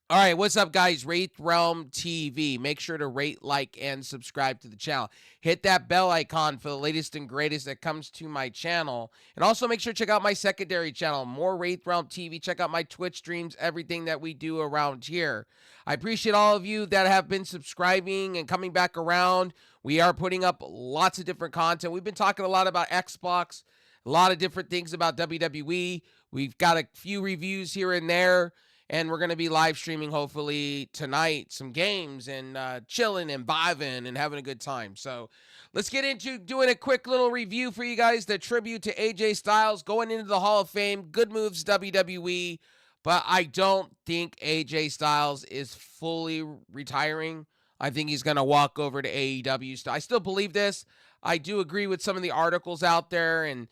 All right, what's up, guys? Wraith Realm TV. Make sure to rate, like, and subscribe to the channel. Hit that bell icon for the latest and greatest that comes to my channel. And also make sure to check out my secondary channel, more Wraith Realm TV. Check out my Twitch streams, everything that we do around here. I appreciate all of you that have been subscribing and coming back around. We are putting up lots of different content. We've been talking a lot about Xbox, a lot of different things about WWE. We've got a few reviews here and there. And we're going to be live streaming hopefully tonight some games and chilling and vibing and having a good time. So let's get into doing a quick little review for you guys. The tribute to AJ Styles going into the Hall of Fame. Good moves, WWE. But I don't think AJ Styles is fully retiring. I think he's going to walk over to AEW. I still believe this. I do agree with some of the articles out there, and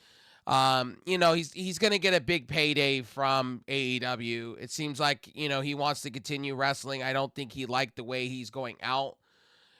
he's going to get a big payday from AEW. It seems like, he wants to continue wrestling. I don't think he liked the way he's going out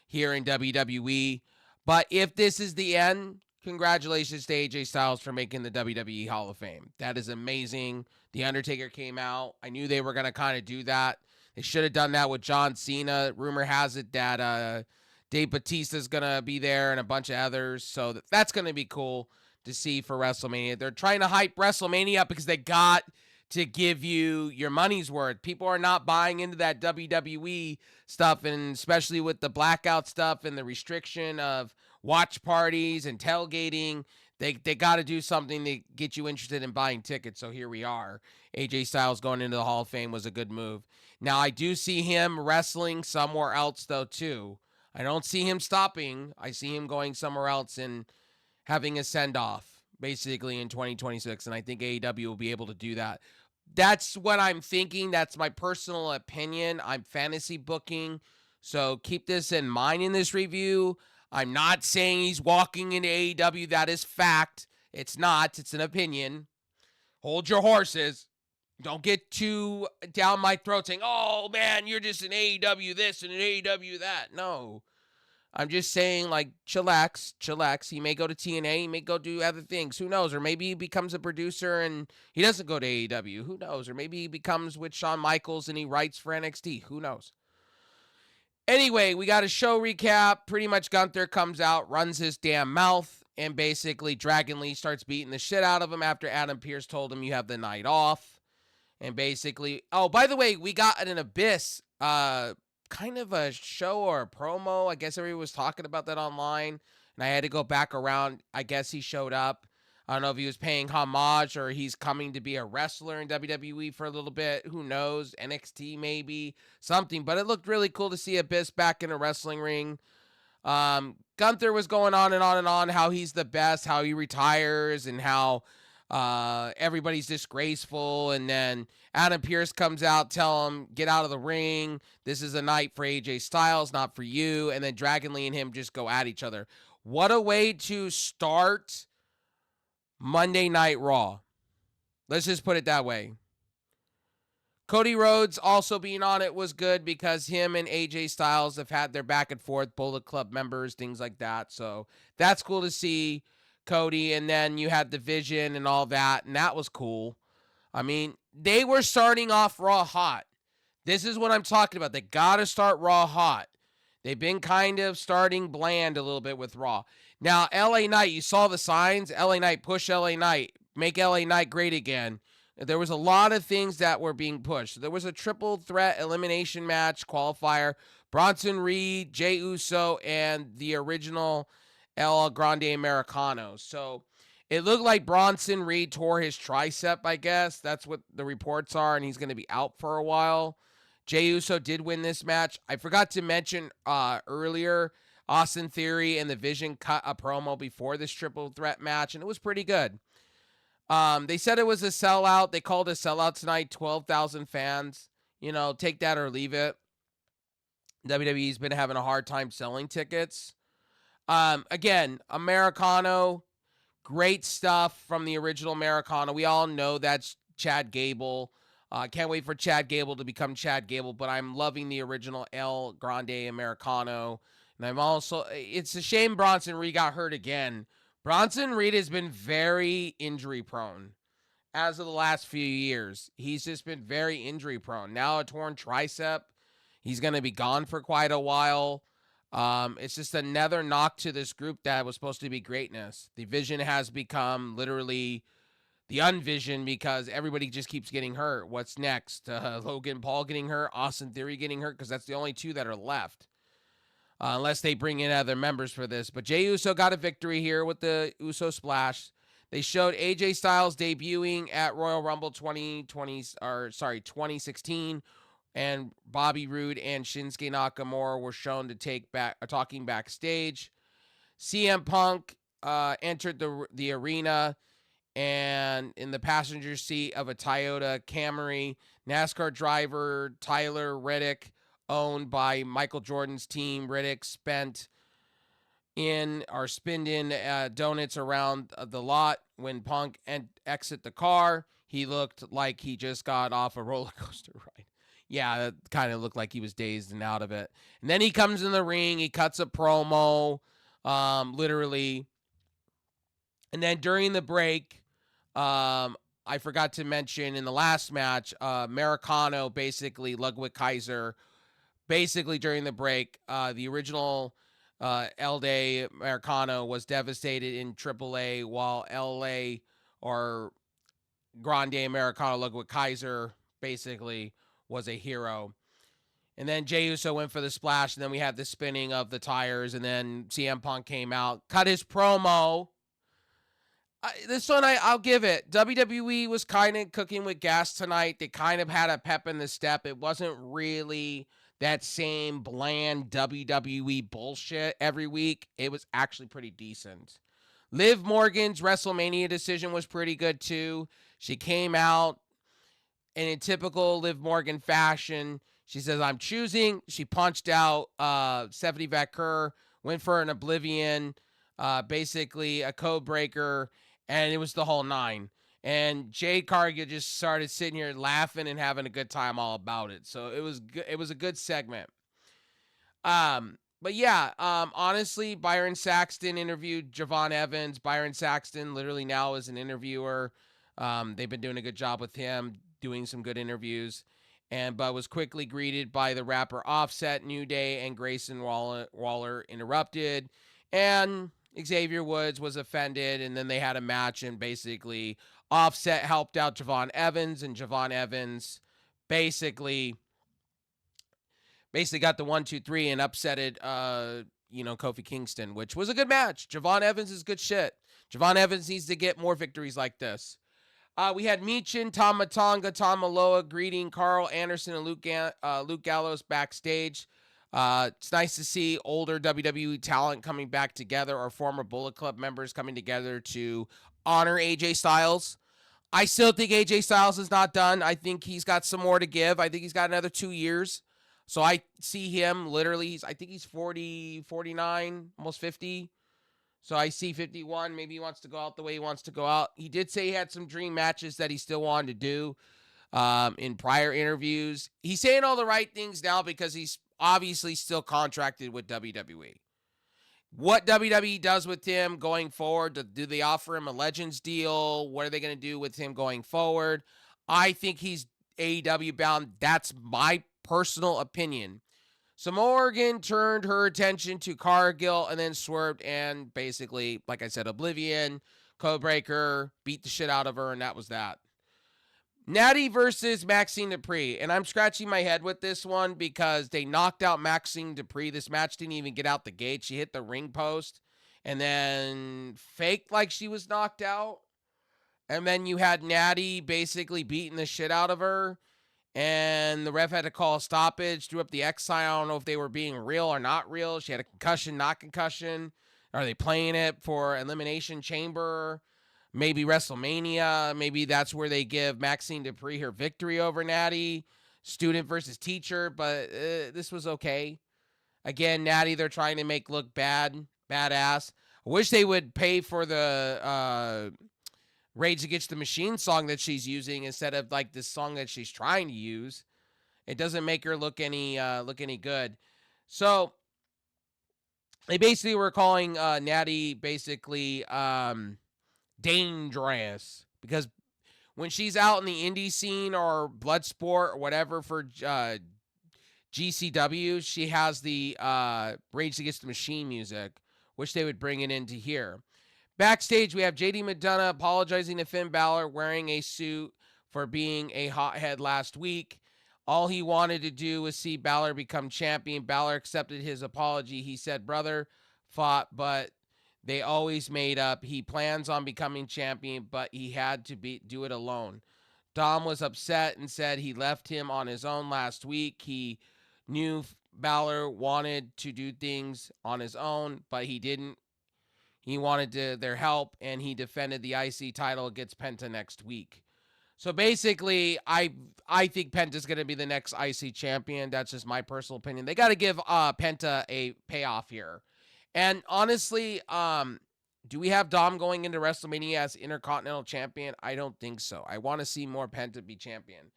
here in WWE. But if this is the end, congratulations to AJ Styles for making the WWE Hall of Fame. That is amazing. The Undertaker came out. I knew they were going to kind of do that. They should have done that with John Cena. Rumor has it that Dave Bautista's going to be there and a bunch of others. So that's going to be cool to see for WrestleMania. They're trying to hype WrestleMania up because they got to give you your money's worth. People are not buying into that WWE stuff, and especially with the blackout stuff and the restriction of watch parties and tailgating, they got to do something to get you interested in buying tickets. So here we are. AJ Styles going into the Hall of Fame was a good move. Now I do see him wrestling somewhere else though too. I don't see him stopping. I see him going somewhere else and having a send-off basically in 2026, and I think AEW will be able to do that. That's what I'm thinking. That's my personal opinion. I'm fantasy booking, so keep this in mind in this review. I'm not saying he's walking into AEW. That is fact. It's not. It's an opinion. Hold your horses. Don't get too down my throat saying, oh, man, you're just an AEW this and an AEW that. No. I'm just saying, like, chillax, chillax. He may go to TNA. He may go do other things. Who knows? Or maybe he becomes a producer and he doesn't go to AEW. Who knows? Or maybe he becomes with Shawn Michaels and he writes for NXT. Who knows? Anyway, we got a show recap. Pretty much Gunther comes out, runs his damn mouth, and basically Dragon Lee starts beating the shit out of him after Adam Pearce told him you have the night off. And basically, oh, by the way, we got an Abyss kind of a show or a promo. I guess everybody was talking about that online, and I had to go back around. I guess he showed up. I don't know if he was paying homage or he's coming to be a wrestler in WWE for a little bit. Who knows? NXT maybe, something. But it looked really cool to see Abyss back in a wrestling ring. Gunther was going on and on and on how he's the best, how he retires, and how everybody's disgraceful. And then Adam Pearce comes out, tell him, get out of the ring. This is a night for AJ Styles, not for you. And then Dragon Lee and him just go at each other. What a way to start Monday Night Raw. Let's just put it that way. Cody Rhodes also being on it was good because him and AJ Styles have had their back and forth, Bullet Club members, things like that. So that's cool to see Cody. And then you had the Vision and all that, and that was cool. I mean, they were starting off Raw hot. This is what I'm talking about. They got to start Raw hot. They've been kind of starting bland a little bit with Raw. Now, LA Knight, you saw the signs. LA Knight, push LA Knight. Make LA Knight great again. There was a lot of things that were being pushed. There was a triple threat elimination match qualifier. Bronson Reed, Jey Uso, and the original El Grande Americano. So it looked like Bronson Reed tore his tricep, I guess. That's what the reports are, and he's going to be out for a while. Jey Uso did win this match. I forgot to mention earlier, Austin Theory and the Vision cut a promo before this triple threat match, and it was pretty good. They said it was a sellout. They called it a sellout tonight, 12,000 fans. Take that or leave it. WWE's been having a hard time selling tickets. Again, Americano, great stuff from the original Americano. We all know that's Chad Gable. Can't wait for Chad Gable to become Chad Gable, but I'm loving the original El Grande Americano. And it's a shame Bronson Reed got hurt again. Bronson Reed has been very injury prone. as of the last few years. He's just been very injury prone. Now a torn tricep. He's going to be gone for quite a while. It's just another knock to this group that was supposed to be greatness. The vision has become literally the unvision because everybody just keeps getting hurt. What's next? Logan Paul getting hurt, Austin Theory getting hurt, because that's the only two that are left. Unless they bring in other members for this. But Jey Uso got a victory here with the Uso Splash. They showed AJ Styles debuting at Royal Rumble 2016, and Bobby Roode and Shinsuke Nakamura were shown to talking backstage. CM Punk entered the arena, and in the passenger seat of a Toyota Camry, NASCAR driver Tyler Reddick, owned by Michael Jordan's team, Reddick spinned in donuts around the lot. When Punk exit the car, he looked like he just got off a roller coaster ride. Yeah, that kind of looked like he was dazed and out of it. And then he comes in the ring, he cuts a promo, literally. And then during the break, I forgot to mention in the last match, Americano, basically Ludwig Kaiser, basically during the break, the original El Day Americano was devastated in AAA, while LA or Grande Americano Ludwig Kaiser basically was a hero. And then Jey Uso went for the splash, and then we had the spinning of the tires, and then CM Punk came out, cut his promo. This one, I'll give it. WWE was kind of cooking with gas tonight. They kind of had a pep in the step. It wasn't really that same bland WWE bullshit every week. It was actually pretty decent. Liv Morgan's WrestleMania decision was pretty good too. She came out, and in typical Liv Morgan fashion, she says, "I'm choosing." She punched out Stephanie Vaquer, went for an Oblivion, basically a code breaker, and it was the whole nine. And Jade Cargill just started sitting here laughing and having a good time all about it. So it was good. It was a good segment. But yeah, honestly, Byron Saxton interviewed Javon Evans. Byron Saxton literally now is an interviewer. They've been doing a good job with him, doing some good interviews. But was quickly greeted by the rapper Offset, New Day, and Grayson Waller interrupted. And Xavier Woods was offended, and then they had a match, and basically Offset helped out Javon Evans, and Javon Evans basically got the 1-2-3 and upsetted Kofi Kingston, which was a good match. Javon Evans is good shit. Javon Evans needs to get more victories like this. We had Michin, Tom Matonga, Tom Maloa greeting Carl Anderson and Luke Gallows backstage. It's nice to see older WWE talent coming back together, or former Bullet Club members coming together to honor AJ Styles. I still think AJ Styles is not done. I think he's got some more to give. I think he's got another 2 years. So I see him literally, I think he's 40, 49, almost 50. So I see 51. Maybe he wants to go out the way he wants to go out. He did say he had some dream matches that he still wanted to do in prior interviews. He's saying all the right things now because he's obviously still contracted with WWE. What WWE does with him going forward, do they offer him a Legends deal? What are they going to do with him going forward? I think he's AEW bound. That's my personal opinion. So Morgan turned her attention to Cargill and then swerved and basically, like I said, Oblivion, Codebreaker, beat the shit out of her, and that was that. Natty versus Maxine Dupree. And I'm scratching my head with this one because they knocked out Maxine Dupree. This match didn't even get out the gate. She hit the ring post and then faked like she was knocked out. And then you had Natty basically beating the shit out of her. And the ref had to call a stoppage, drew up the X sign. I don't know if they were being real or not real. She had a concussion, not concussion. Are they playing it for Elimination Chamber? Maybe WrestleMania. Maybe that's where they give Maxine Dupree her victory over Natty. Student versus teacher, but this was okay. Again, Natty, they're trying to make look badass. I wish they would pay for the Rage Against the Machine song that she's using instead of like this song that she's trying to use. It doesn't make her look any good. So they basically were calling Natty basically dangerous because when she's out in the indie scene or Bloodsport or whatever for GCW, she has the Rage Against the Machine music, which they would bring it into here. Backstage, we have JD McDonough apologizing to Finn Balor wearing a suit for being a hothead last week. All he wanted to do was see Balor become champion. Balor accepted his apology. He said, brother fought, but they always made up. He plans on becoming champion, but he had to do it alone. Dom was upset and said he left him on his own last week. He knew Balor wanted to do things on his own, but he didn't. He wanted their help, and he defended the IC title against Penta next week. So basically, I think Penta's going to be the next IC champion. That's just my personal opinion. They got to give Penta a payoff here. And honestly, do we have Dom going into WrestleMania as Intercontinental Champion? I don't think so. I want to see more Penta be champion.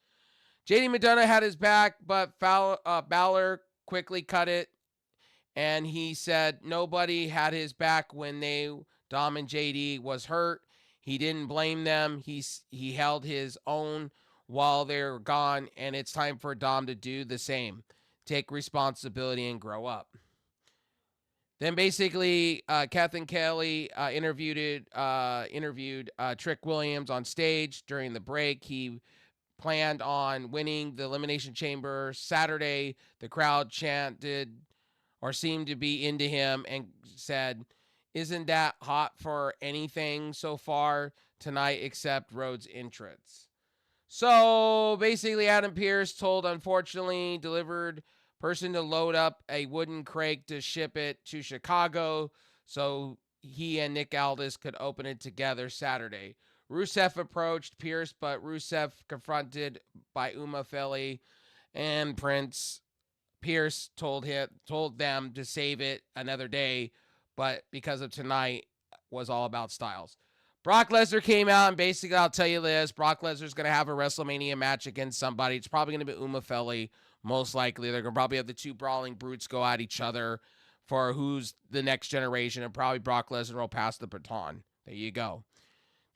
JD McDonough had his back, but Balor quickly cut it. And he said nobody had his back when Dom and JD was hurt. He didn't blame them. He held his own while they were gone, and it's time for Dom to do the same. Take responsibility and grow up. Then basically, Kathleen Kelly interviewed Trick Williams on stage during the break. He planned on winning the Elimination Chamber Saturday. The crowd chanted or seemed to be into him and said, isn't that hot for anything so far tonight except Rhodes' entrance? So basically, Adam Pearce unfortunately delivered person to load up a wooden crate to ship it to Chicago so he and Nick Aldis could open it together Saturday. Rusev approached Pearce, but Rusev confronted by Uma Feli and Prince. Pearce told them to save it another day, but because of tonight was all about Styles. Brock Lesnar came out, and basically, I'll tell you this, Brock Lesnar's going to have a WrestleMania match against somebody. It's probably going to be Uma Feli, most likely. They're going to probably have the two brawling brutes go at each other for who's the next generation, and probably Brock Lesnar will pass the baton. There you go.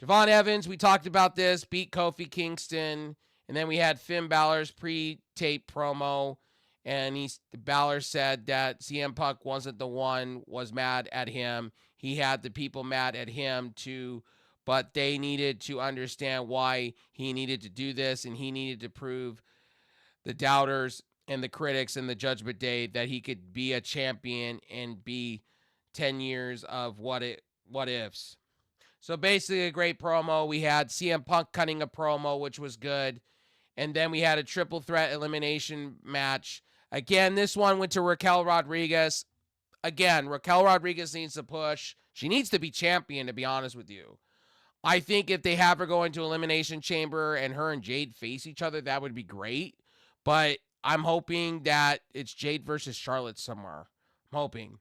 Javon Evans, we talked about this, beat Kofi Kingston, and then we had Finn Balor's pre-tape promo, and Balor said that CM Punk wasn't the one was mad at him. He had the people mad at him too, but they needed to understand why he needed to do this, and he needed to prove the doubters and the critics and the Judgment Day that he could be a champion and be 10 years of what ifs. So basically a great promo. We had CM Punk cutting a promo, which was good. And then we had a triple threat elimination match. Again, this one went to Raquel Rodriguez. Again, Raquel Rodriguez needs to push. She needs to be champion, to be honest with you. I think if they have her go into Elimination Chamber and her and Jade face each other, that would be great. But I'm hoping that it's Jade versus Charlotte somewhere. I'm hoping.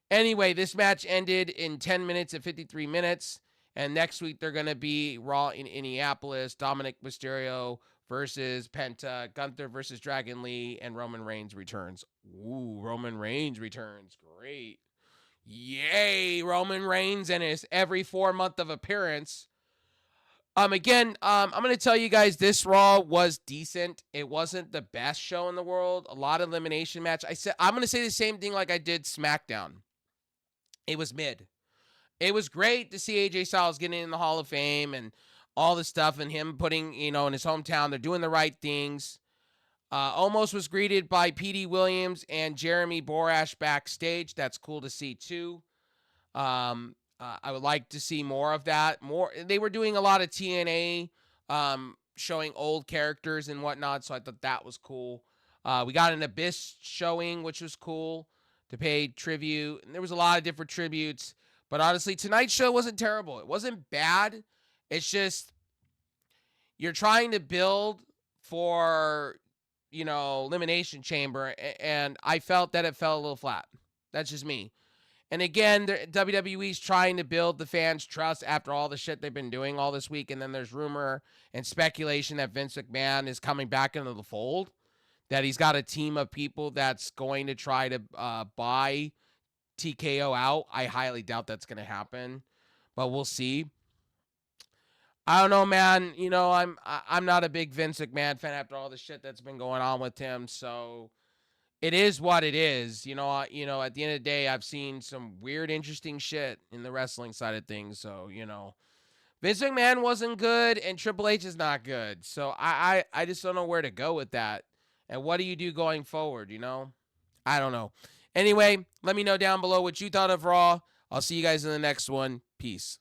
Anyway, this match ended in 10 minutes and 53 minutes. And next week, they're going to be Raw in Indianapolis. Dominic Mysterio versus Penta. Gunther versus Dragon Lee. And Roman Reigns returns. Ooh, Roman Reigns returns. Great. Yay, Roman Reigns and his every 4 month of appearance. Again, I'm going to tell you guys this Raw was decent. It wasn't the best show in the world. A lot of elimination match. I'm going to say the same thing like I did SmackDown. It was mid. It was great to see AJ Styles getting in the Hall of Fame and all this stuff and him putting, in his hometown. They're doing the right things. Almost was greeted by P.D. Williams and Jeremy Borash backstage. That's cool to see, too. I would like to see more of that. They were doing a lot of TNA, showing old characters and whatnot, so I thought that was cool. We got an Abyss showing, which was cool, to pay tribute. And there was a lot of different tributes. But honestly, tonight's show wasn't terrible. It wasn't bad. It's just you're trying to build for, Elimination Chamber, and I felt that it fell a little flat. That's just me. And again, WWE's trying to build the fans' trust after all the shit they've been doing all this week. And then there's rumor and speculation that Vince McMahon is coming back into the fold, that he's got a team of people that's going to try to buy TKO out. I highly doubt that's going to happen, but we'll see. I don't know, man. You know, I'm not a big Vince McMahon fan after all the shit that's been going on with him. So it is what it is. At the end of the day, I've seen some weird, interesting shit in the wrestling side of things. So Vince McMahon wasn't good, and Triple H is not good. So I just don't know where to go with that. And what do you do going forward? I don't know. Anyway, let me know down below what you thought of Raw. I'll see you guys in the next one. Peace.